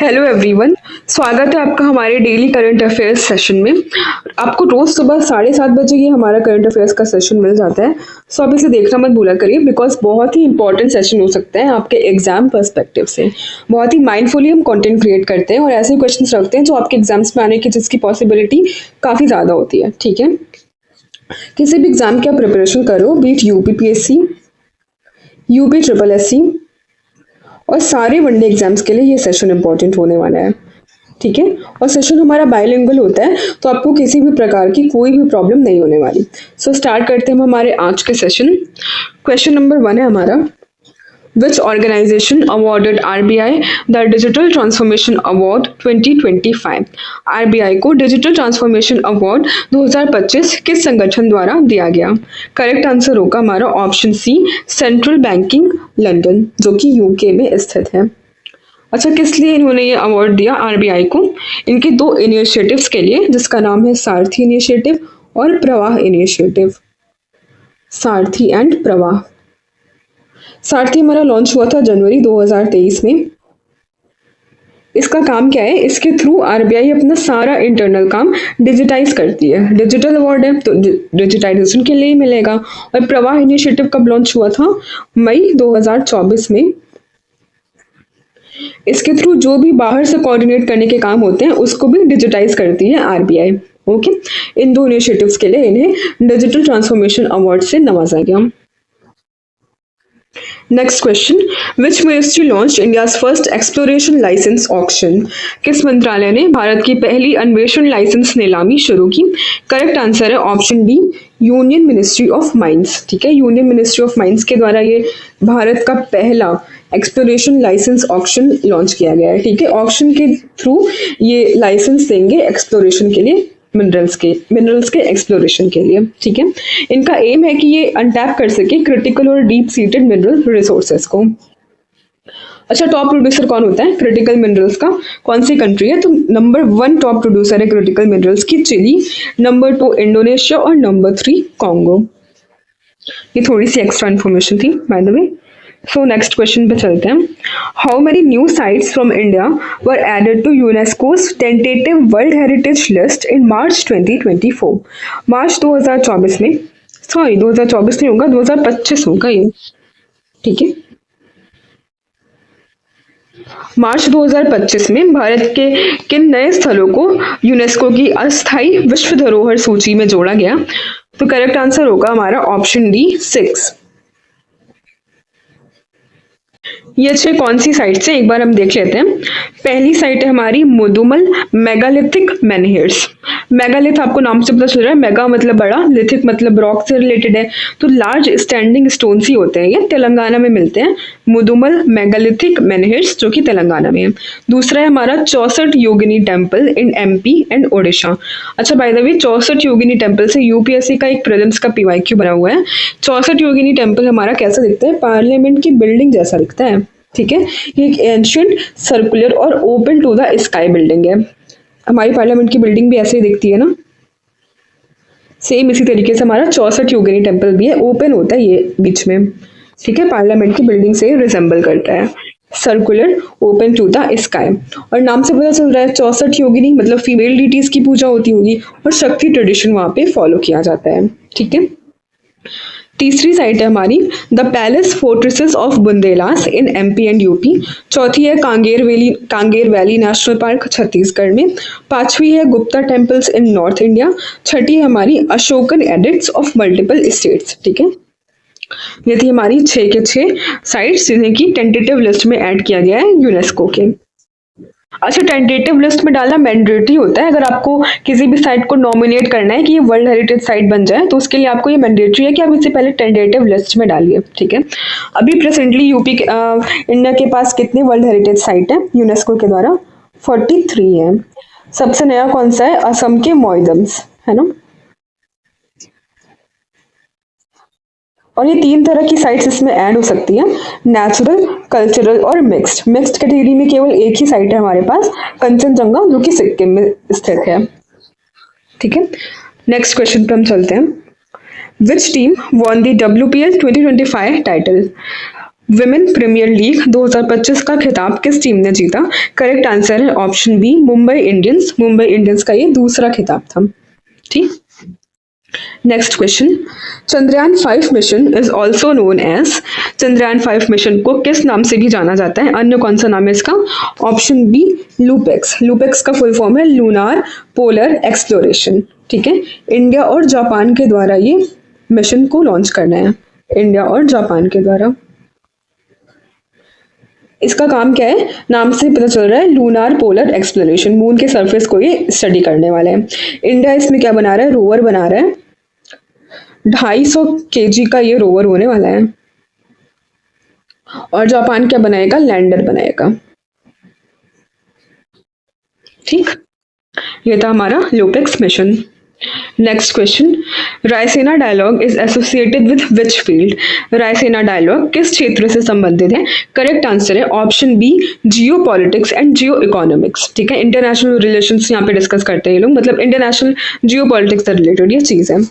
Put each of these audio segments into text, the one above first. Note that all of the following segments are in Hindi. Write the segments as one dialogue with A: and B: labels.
A: Hello everyone. स्वागत है आपका हमारे डेली करंट अफेयर्स सेशन में। आपको रोज सुबह 7:30 बजे ये हमारा करंट अफेयर्स का सेशन मिल जाता है। सो आप इसे देखना मत भूला करिए, बिकॉज बहुत ही इंपॉर्टेंट सेशन हो सकता है आपके एग्जाम पर्सपेक्टिव से। बहुत ही माइंडफुली हम कंटेंट क्रिएट करते हैं और ऐसे क्वेश्चंस रखते हैं जो आपके एग्जाम्स में आने की जिसकी पॉसिबिलिटी काफ़ी ज़्यादा होती है। ठीक है, किसी भी एग्जाम की आप प्रिपरेशन करो, बीट यूपीपीएससी, यूपी SSC और सारे वनडे एग्जाम्स के लिए ये सेशन इंपॉर्टेंट होने वाला है। ठीक है, और सेशन हमारा बायलिंगुअल होता है, तो आपको किसी भी प्रकार की कोई भी प्रॉब्लम नहीं होने वाली। सो स्टार्ट करते हैं हम हमारे आज के सेशन। क्वेश्चन नंबर 1 है हमारा, Which organization awarded RBI the Digital Transformation Award 2025? RBI को डिजिटल ट्रांसफॉर्मेशन अवार्ड 2025 किस संगठन द्वारा दिया गया? करेक्ट आंसर होगा हमारा option C, central banking London, जो कि यूके में स्थित है। अच्छा, किस लिए इन्होंने ये अवार्ड दिया आरबीआई को? इनके 2 इनिशिएटिव्स के लिए, जिसका नाम है सारथी इनिशिएटिव और प्रवाह इनिशिएटिव। सारथी एंड प्रवाह। सारथी हमारा लॉन्च हुआ था जनवरी 2023 में। इसका काम क्या है? इसके थ्रू आरबीआई अपना सारा इंटरनल काम डिजिटाइज करती है। डिजिटल अवार्ड है तो डिजिटाइजेशन के लिए ही मिलेगा। और प्रवाह इनिशिएटिव कब लॉन्च हुआ था? मई 2024 में। इसके थ्रू जो भी बाहर से कोऑर्डिनेट करने के काम होते हैं उसको भी डिजिटाइज करती है आरबीआई। ओके, इन 2 इनिशिएटिव्स के लिए इन्हें डिजिटल ट्रांसफॉर्मेशन अवार्ड से नवाजा गया। Next question, which ministry launch India's first exploration license auction? किस मंत्रालय ने भारत की पहली अन्वेषण लाइसेंस नीलामी शुरू की? करेक्ट आंसर है option D, union ministry of mines. ठीक है, यूनियन मिनिस्ट्री ऑफ माइंस के द्वारा ये भारत का पहला एक्सप्लोरेशन लाइसेंस ऑक्शन लॉन्च किया गया है। ठीक है, ऑक्शन के थ्रू ये लाइसेंस देंगे एक्सप्लोरेशन के लिए, मिनरल्स के एक्सप्लोरेशन के लिए। ठीक है, इनका एम है कि ये अनटैप कर सके क्रिटिकल और डीप सीटेड मिनरल रिसोर्सेज को। अच्छा, टॉप प्रोड्यूसर कौन होता है क्रिटिकल मिनरल्स का? कौन सी कंट्री है? तो नंबर 1 टॉप प्रोड्यूसर है क्रिटिकल मिनरल्स की चिली, नंबर 2 इंडोनेशिया और नंबर 3 कॉन्गो। ये थोड़ी सी एक्स्ट्रा इन्फॉर्मेशन थी by the way. So next question पे चलते हैं। How many new sites from India were added to UNESCO's tentative world heritage list in March 2024? March 2024 में, सॉरी 2024 नहीं होगा, 2025 होगा ये। ठीक है, मार्च 2025 में भारत के किन नए स्थलों को यूनेस्को की अस्थायी विश्व धरोहर सूची में जोड़ा गया? तो करेक्ट आंसर होगा हमारा ऑप्शन डी, 6। ये 6 कौन सी साइट्स हैं एक बार हम देख लेते हैं। पहली साइट है हमारी मुदुमल मेगालिथिक मेनहिर्स। मेगालिथ आपको नाम से पता चल रहा है, मेगा मतलब बड़ा, लिथिक मतलब रॉक से रिलेटेड है, तो लार्ज स्टैंडिंग स्टोन्स ही होते हैं। ये तेलंगाना में मिलते हैं, मुदुमल मेगालिथिक मेनहिर्स, जो कि तेलंगाना में है। दूसरा है हमारा 64 Yogini temple in MP and Odisha. अच्छा, by the way 64 Yogini temple से यूपीएससी का एक प्रीलिम्स का पीवाईक्यू बना हुआ है। 64 योगिनी टेम्पल हमारा कैसा दिखता है? पार्लियामेंट की बिल्डिंग जैसा दिखता है। ठीक है, ये एक एंशिएंट सर्कुलर और open to the sky building है। हमारी पार्लियामेंट की बिल्डिंग भी ऐसे ही दिखती है ना, सेम इसी तरीके से हमारा 64 योगिनी टेम्पल भी है, ओपन होता है ये बीच में। ठीक है, पार्लियामेंट की बिल्डिंग से रिजेंबल करता है, circular, open to the sky. और नाम से पता चल रहा है 64 योगिनी मतलब फीमेल डिटीज की पूजा होती होगी और शक्ति ट्रेडिशन वहां पे फॉलो किया जाता है। ठीक है, तीसरी साइट है हमारी the palace fortresses of Bundelas in MP and UP. चौथी है Kanger valley national park Chhattisgarh में। पांचवी है Gupta temples in north India. छठी है हमारी Ashokan addicts of multiple states. ठीक है, ये थी हमारी 6 के 6 साइट्स जिन्हें की टेंटेटिव लिस्ट में ऐड किया गया है यूनेस्को के। अच्छा, टेंटेटिव लिस्ट में डालना मैंडेटरी होता है। अगर आपको किसी भी साइट को नॉमिनेट करना है कि ये वर्ल्ड हेरिटेज साइट बन जाए, तो उसके लिए आपको ये मैंडेटरी है कि आप इसे पहले टेंटेटिव लिस्ट में डालिए। ठीक है, अभी प्रेजेंटली इंडिया के पास कितने वर्ल्ड हेरिटेज साइट है यूनेस्को के द्वारा? 43 है। सबसे नया कौन सा है? असम के मोइदम्स, है ना। और ये 3 तरह की साइट्स इसमें ऐड हो सकती है, नेचुरल, कल्चरल और मिक्स्ड। मिक्स्ड कैटेगरी में केवल एक ही साइट है हमारे पास, कंचनजंगा, जो कि सिक्किम में स्थित है। ठीक है, नेक्स्ट क्वेश्चन पे हम चलते हैं। Which team won the WPL 2025 title? Women premier league 2025 का खिताब किस टीम ने जीता? करेक्ट आंसर है option B, Mumbai Indians. Mumbai Indians का ये दूसरा खिताब था। ठीक। Next question, Chandrayaan 5 mission is also known as, Chandrayaan 5 mission को किस नाम से भी जाना जाता है? अन्य कौन सा नाम है इसका? Option B, LUPEX. लूपेक्स का फुल फॉर्म है लूनार पोलर एक्सप्लोरेशन। ठीक है, इंडिया और जापान के द्वारा ये मिशन को लॉन्च करना है, इंडिया और जापान के द्वारा। इसका काम क्या है? नाम से पता चल रहा है, लूनार पोलर एक्सप्लोरेशन, मून के सरफेस को ये स्टडी करने वाला है। इंडिया इसमें क्या बना रहा है? रोवर बना रहा है। 250 kg का ये रोवर होने वाला है। और जापान क्या बनाएगा? लैंडर बनाएगा। ठीक, ये था हमारा LUPEX mission. Next question, Raisina dialogue is associated with which field? Raisina dialogue किस क्षेत्र से संबंधित है? करेक्ट आंसर है option B, geo politics and geo economics. ठीक है, इंटरनेशनल रिलेशंस यहाँ पे डिस्कस करते हैं ये लोग, मतलब इंटरनेशनल जियो पॉलिटिक्स से रिलेटेड ये चीज है।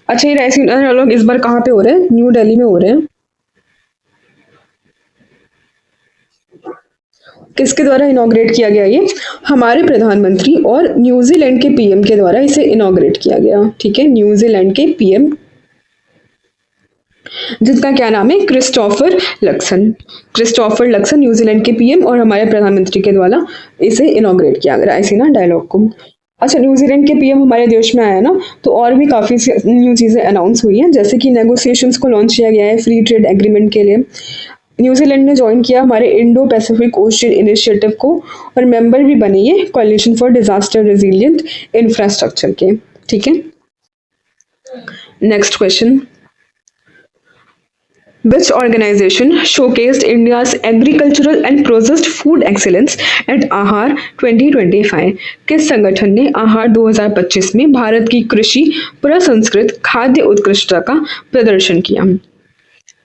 A: अच्छा, ये रायसेना डायलॉग इस बार कहाँ पे हो रहे हैं? न्यू दिल्ली में हो रहे हैं। किसके द्वारा इनॉग्रेट किया गया? ये हमारे प्रधानमंत्री और न्यूजीलैंड के पीएम के द्वारा इसे इनॉग्रेट किया गया। ठीक है, न्यूजीलैंड के पीएम, जिनका क्या नाम है? Christopher Luxon. Christopher Luxon New Zealand के पीएम और हमारे प्रधानमंत्री के द्वारा इसे इनॉग्रेट किया गया, रायसीना डायलॉग को। अच्छा, न्यूजीलैंड के पीएम हमारे देश में आया ना, तो और भी काफी न्यू चीजें अनाउंस हुई हैं, जैसे कि नेगोशिएशंस को लॉन्च किया गया है फ्री ट्रेड एग्रीमेंट के लिए। न्यूजीलैंड ने ज्वाइन किया हमारे इंडो पैसिफिक ओशियन इनिशिएटिव को, और मेंबर भी बने ये कोalition फॉर डिजास्टर रेजिलिएंट इंफ्रास्ट्रक्चर के। ठीक है, next question, Which organization showcased India's agricultural and processed food excellence at आहार 2025? किस संगठन ने आहार 2025 में भारत की कृषि प्रसंस्कृत खाद्य उत्कृष्टता का प्रदर्शन किया?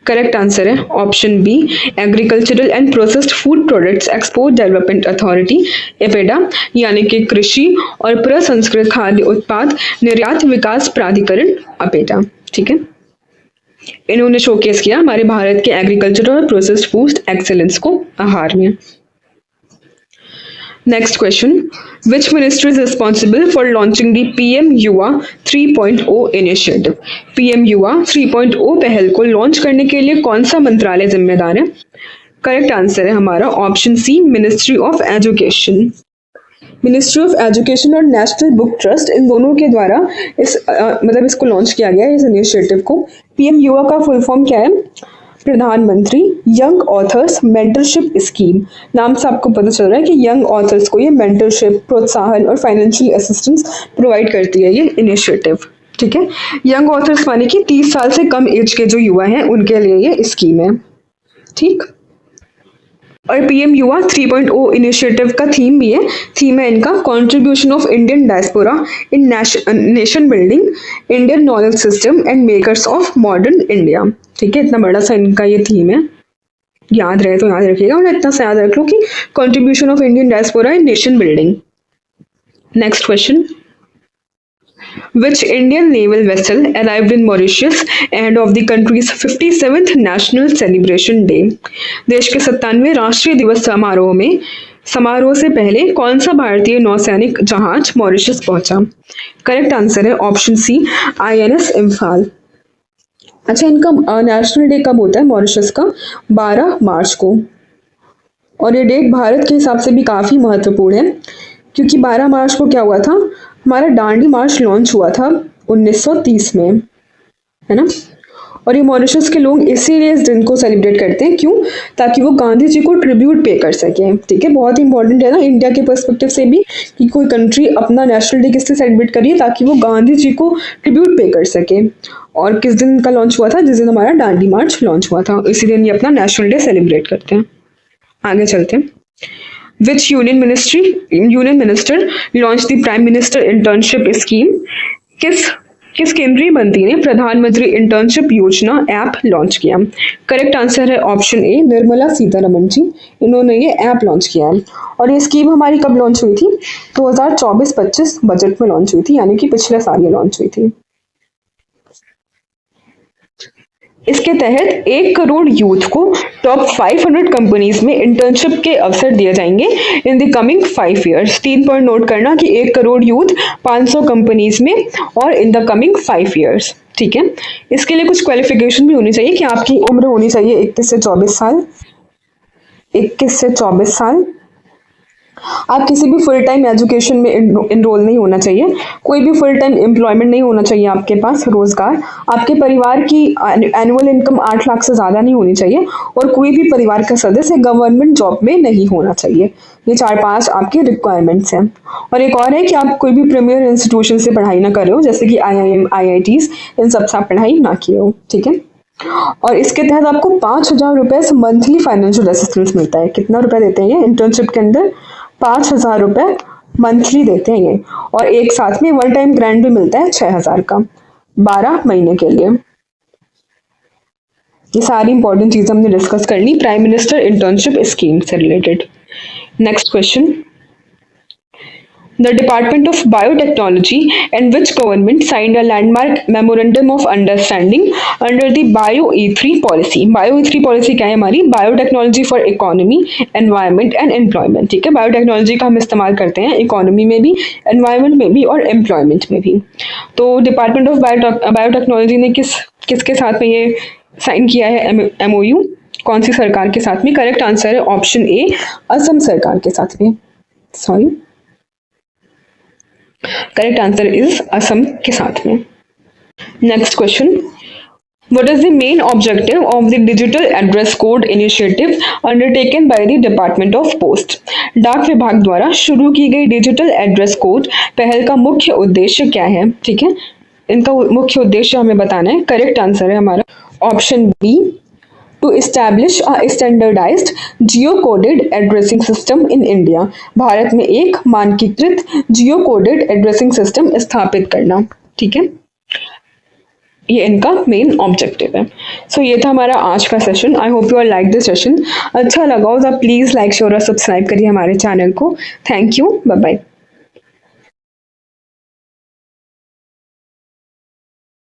A: करेक्ट आंसर है option B, agricultural and processed food products export development authority, APEDA, यानी कि कृषि और प्रसंस्कृत खाद्य उत्पाद निर्यात विकास प्राधिकरण, अपेटा। ठीक है, इन्होंने शोकेस किया हमारे भारत के एग्रीकल्चर और प्रोसेस्ड फूड एक्सेलेंस को आहार में। Next question, which ministry is responsible for launching the PM युवा 3.0 इनिशिएटिव? पीएम युवा 3.0 पहल को लॉन्च करने के लिए कौन सा मंत्रालय जिम्मेदार है? करेक्ट आंसर है हमारा option C, ministry of education. Ministry of education और नेशनल बुक ट्रस्ट, इन दोनों के द्वारा मतलब इसको लॉन्च किया गया है, इस इनिशिएटिव को। पीएम युवा का फुल फॉर्म क्या है? प्रधानमंत्री यंग ऑथर्स मेंटरशिप स्कीम। नाम से आपको पता चल रहा है कि यंग ऑथर्स को ये मेंटरशिप, प्रोत्साहन और फाइनेंशियल असिस्टेंस प्रोवाइड करती है ये इनिशिएटिव। ठीक है, यंग ऑथर्स माने कि 30 साल से कम एज के जो युवा हैं उनके लिए ये स्कीम है। ठीक, और पीएम युवा 3.0 इनिशिएटिव का थीम भी है। थीम है इनका contribution of Indian diaspora in nation building, Indian knowledge system and makers of modern India. ठीक है, इतना बड़ा सा इनका ये थीम है, याद रहे तो याद रखिएगा, और इतना सा याद रख लो कि contribution of Indian diaspora in nation building. Next question, Which Indian naval vessel arrived in Mauritius ahead of the country's 57th National Celebration Day? देश के 97वें राष्ट्रीय दिवस समारोह से पहले कौन सा भारतीय नौसैनिक जहाज मॉरिशस पहुंचा? करेक्ट आंसर है ऑप्शन सी, INS इम्फाल। अच्छा, इनका नेशनल डे कब होता है मॉरिशस का? 12 मार्च को। और ये डेट भारत के हिसाब से भी काफी महत्वपूर्ण है, क्योंकि 12 मार्च को क्या हुआ था? हमारा दांडी मार्च लॉन्च हुआ था 1930 में, है ना। और ये मॉरिशस के लोग इसीलिए इस दिन को सेलिब्रेट करते हैं, क्यों? ताकि वो गांधी जी को ट्रिब्यूट पे कर सकें। ठीक है, बहुत इंपॉर्टेंट है ना इंडिया के पर्सपेक्टिव से भी, कि कोई कंट्री अपना नेशनल डे किससे सेलिब्रेट करिए, ताकि वो गांधी जी को ट्रिब्यूट पे कर सके। और किस दिन का लॉन्च हुआ था? जिस दिन हमारा दांडी मार्च लॉन्च हुआ था, इसी दिन ये अपना नेशनल डे सेलिब्रेट करते हैं। आगे चलते हैं। Which union minister launched the Prime Minister Internship Scheme? किस केंद्रीय मंत्री ने प्रधानमंत्री इंटर्नशिप योजना ऐप लॉन्च किया? करेक्ट आंसर है ऑप्शन ए, निर्मला सीतारमण जी, इन्होंने ये ऐप लॉन्च किया है। और ये स्कीम हमारी कब लॉन्च हुई थी? 2024-25 बजट में लॉन्च हुई थी, यानी कि पिछले साल ये लॉन्च हुई थी। इसके तहत 1 करोड़ यूथ को टॉप 500 कंपनीज में इंटर्नशिप के अवसर दिए जाएंगे in the coming 5 years. 3 point note करना कि 1 करोड़ यूथ 500 कंपनीज में और इन द कमिंग 5 ईयर्स। ठीक है, इसके लिए कुछ क्वालिफिकेशन भी होनी चाहिए कि आपकी उम्र होनी चाहिए 21 से 24 साल। 21 से 24 साल। आप किसी भी फुल टाइम एजुकेशन में इनरोल नहीं होना चाहिए। कोई भी फुल टाइम एम्प्लॉयमेंट नहीं होना चाहिए आपके पास रोजगार। आपके परिवार की एनुअल इनकम 8 लाख से ज़्यादा नहीं होनी चाहिए और कोई भी परिवार का सदस्य गवर्नमेंट जॉब में नहीं होना चाहिए। ये 4-5 आपके रिक्वायरमेंट्स हैं। और एक और है कि आप कोई भी प्रीमियर इंस्टीट्यूशन से पढ़ाई ना कर रहे हो, जैसे कि IIM, IITs, इन सब से आप पढ़ाई ना किए हो। ठीक है, और इसके तहत आपको 5,000 रुपए से मंथली फाइनेंशियल असिस्टेंस मिलता है। कितना रुपए देते हैं ये इंटर्नशिप के अंदर? 5,000 रुपए मंथली देते हैं ये। और एक साथ में वन टाइम ग्रांट भी मिलता है 6,000 का 12 महीने के लिए। ये सारी इंपॉर्टेंट चीजें हमने डिस्कस कर ली प्राइम मिनिस्टर इंटर्नशिप स्कीम से related. Next question, the Department of Biotechnology and which government signed a landmark memorandum of understanding under the BioE3 policy। BioE3 policy क्या है हमारी? Biotechnology for economy, environment and employment. ठीक है, बायोटेक्नोलॉजी का हम इस्तेमाल करते हैं इकोनॉमी में भी, एनवायरनमेंट में भी और एम्प्लॉयमेंट में भी। तो डिपार्टमेंट ऑफ बायोटेक्नोलॉजी ने किसके साथ में ये साइन किया है MOU? कौन सी सरकार के साथ में? करेक्ट आंसर है ऑप्शन ए, असम सरकार के साथ में। Sorry, correct answer is Assam के साथ में। Next question, what is the main objective of the digital address code initiative undertaken by the department of post. डाक विभाग द्वारा शुरू की गई डिजिटल एड्रेस कोड पहल का मुख्य उद्देश्य क्या है? ठीक है, इनका मुख्य उद्देश्य हमें बताना है। करेक्ट आंसर है हमारा option B, to establish a standardized geo coded addressing system in India. Bharat में एक मानकीकृत जियो कोडेड एड्रेसिंग सिस्टम स्थापित करना। ठीक है, ये इनका मेन ऑब्जेक्टिव है। सो ये था हमारा आज का session. I hope you are like this session. अच्छा लगा हो तो प्लीज़ लाइक शेयर और सब्सक्राइब करिए हमारे चैनल को। Thank you, bye bye.